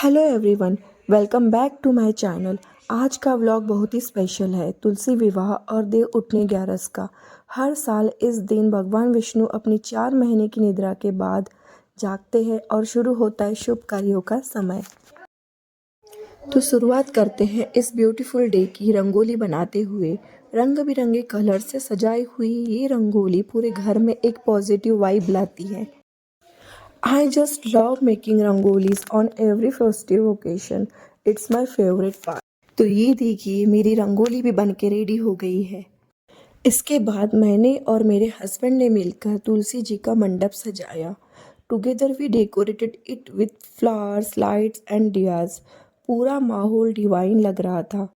Hello everyone, welcome back to my channel. आज का vlog बहुत ही स्पेशल है। तुलसी विवाह और देव उठनी 11 का। हर साल इस दिन भगवान विष्णु अपनी 4 महीने की निद्रा के बाद जागते हैं और शुरू होता है शुभ कार्यों का समय। तो शुरुआत करते हैं इस ब्यूटीफुल डे की रंगोली बनाते हुए। रंग बिरंगे कलर से सजाई हुई ये रंगोली पूरे घर में एक पॉजिटिव वाइब लाती है। I just love making rangolis on every festive occasion. It's my favorite part. तो ये देखिए मेरी रंगोली भी बन के रेडी हो गई है। इसके बाद मैंने और मेरे हस्बैंड ने मिलकर तुलसी जी का मंडप सजाया। Together we decorated it with flowers, lights and diyas. पूरा माहौल डिवाइन लग रहा था।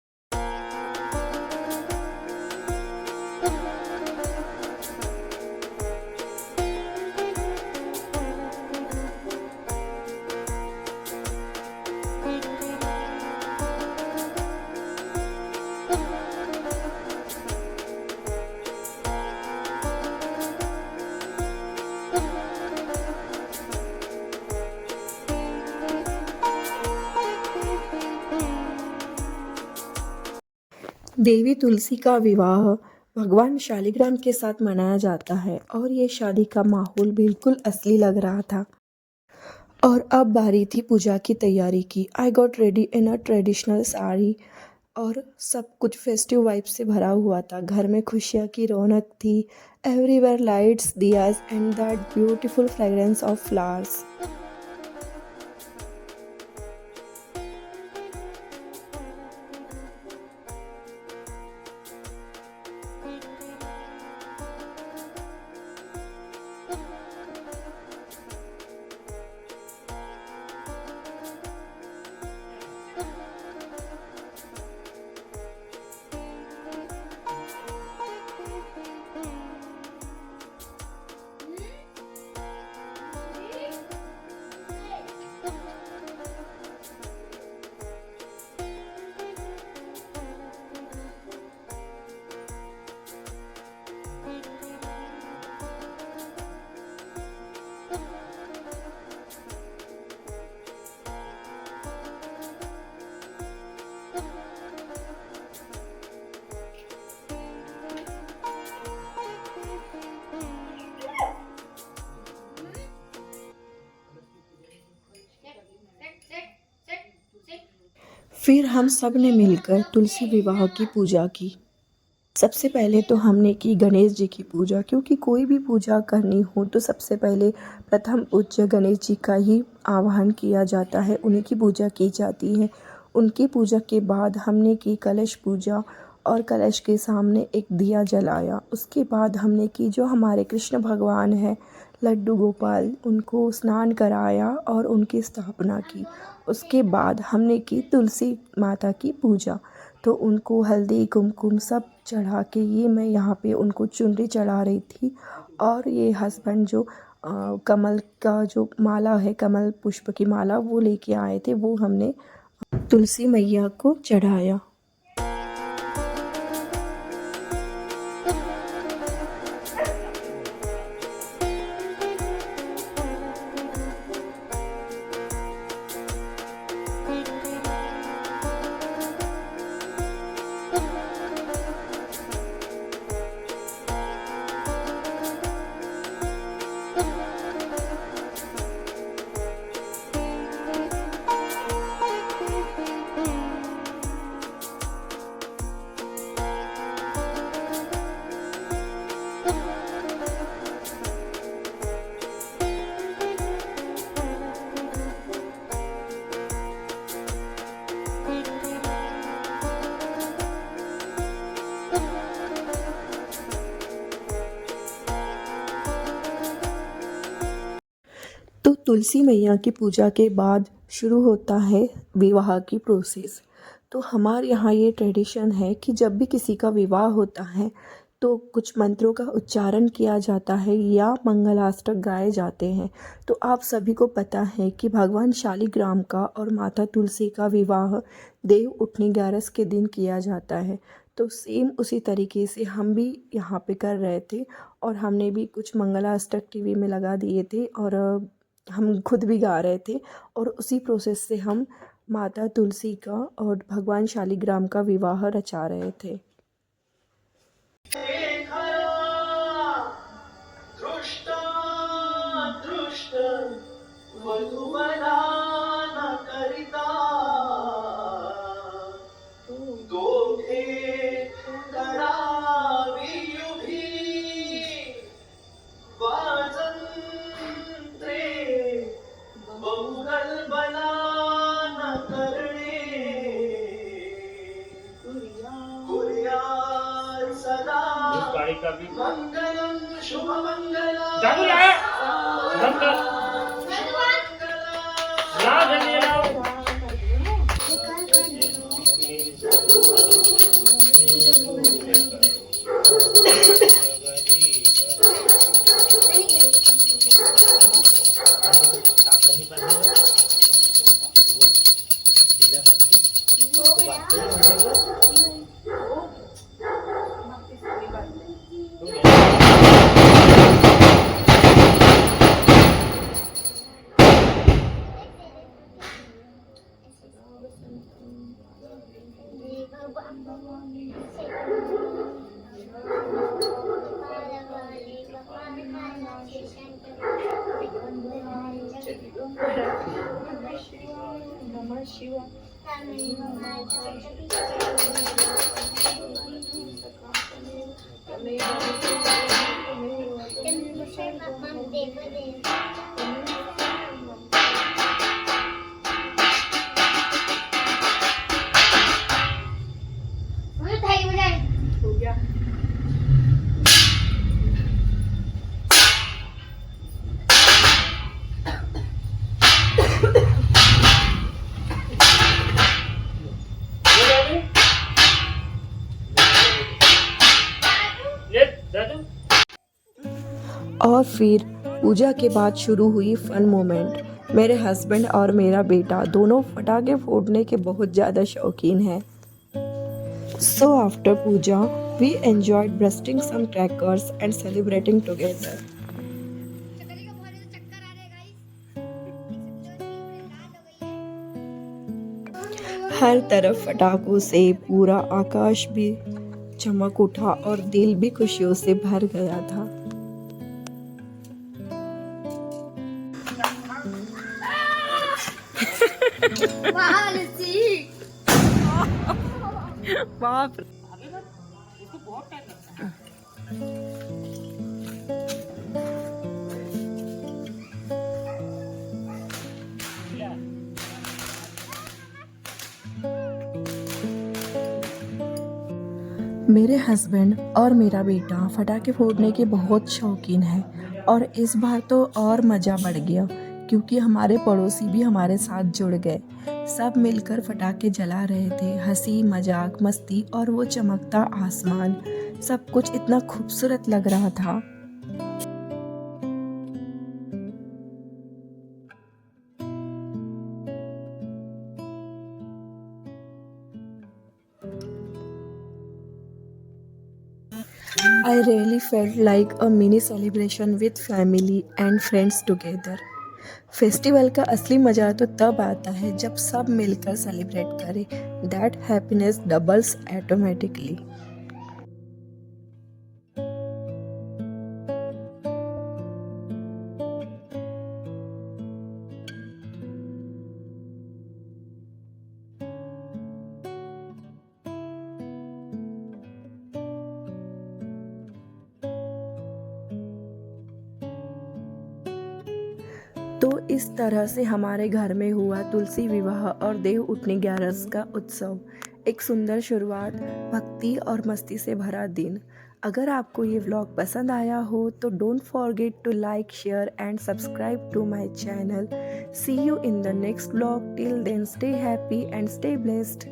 देवी तुलसी का विवाह भगवान शालिग्राम के साथ मनाया जाता है और ये शादी का माहौल बिल्कुल असली लग रहा था। और अब बारी थी पूजा की तैयारी की। I got ready in a traditional sari और सब कुछ फेस्टिव वाइब से भरा हुआ था। घर में खुशियाँ की रौनक थी। Everywhere lights, diyas and that beautiful fragrance of flowers. फिर हम सब ने मिलकर तुलसी विवाह की पूजा की। सबसे पहले तो हमने की गणेश जी की पूजा, क्योंकि कोई भी पूजा करनी हो तो सबसे पहले प्रथम पूज्य गणेश जी का ही आवाहन किया जाता है, उन्हीं की पूजा की जाती है। उनकी पूजा के बाद हमने की कलश पूजा और कलश के सामने एक दिया जलाया। उसके बाद हमने की जो हमारे कृष्ण भगवान हैं लड्डू गोपाल, उनको स्नान कराया और उनकी स्थापना की। उसके बाद हमने की तुलसी माता की पूजा, तो उनको हल्दी कुमकुम सब चढ़ा के ये मैं यहाँ पे उनको चुनरी चढ़ा रही थी। और ये हस्बैंड जो कमल का जो माला है, कमल पुष्प की माला, वो लेके आए थे, वो हमने तुलसी मैया को चढ़ाया। तो तुलसी मैया की पूजा के बाद शुरू होता है विवाह की प्रोसेस। तो हमारे यहाँ ये ट्रेडिशन है कि जब भी किसी का विवाह होता है तो कुछ मंत्रों का उच्चारण किया जाता है या मंगलाष्टक गाए जाते हैं। तो आप सभी को पता है कि भगवान शालिग्राम का और माता तुलसी का विवाह देव उठनी 11 के दिन किया जाता है। तो सेम उसी तरीके से हम भी यहाँ पे कर रहे थे और हमने भी कुछ मंगलाष्टक टीवी में लगा दिए थे और हम खुद भी गा रहे थे और उसी प्रोसेस से हम माता तुलसी का और भगवान शालिग्राम का विवाह रचा रहे थे। इस गाड़ी का भी जादू लाया बंद कर ला जल्दी लाओ और फिर पूजा के बाद शुरू हुई फन मोमेंट। मेरे हस्बैंड और मेरा बेटा दोनों पटाखे फोड़ने के बहुत ज़्यादा शौकीन हैं। So after puja we enjoyed bursting some crackers and celebrating together. हर तरफ पटाखों से पूरा आकाश भी चमक उठा और दिल भी खुशियों से भर गया था। बाप मेरे हस्बैंड और मेरा बेटा पटाखे फोड़ने के बहुत शौकीन है और इस बार तो और मज़ा बढ़ गया क्योंकि हमारे पड़ोसी भी हमारे साथ जुड़ गए। सब मिलकर पटाखे जला रहे थे। हंसी मजाक मस्ती और वो चमकता आसमान, सब कुछ इतना खूबसूरत लग रहा था। I really felt like a mini celebration with family and friends together. Festival का असली मज़ा तो तब आता है जब सब मिलकर सेलिब्रेट करें। That happiness doubles automatically. तो इस तरह से हमारे घर में हुआ तुलसी विवाह और देव उठनी 11 का उत्सव। एक सुंदर शुरुआत, भक्ति और मस्ती से भरा दिन। अगर आपको ये व्लॉग पसंद आया हो तो don't forget to like, share and subscribe to my channel. See you in the next vlog. Till then stay happy and stay blessed.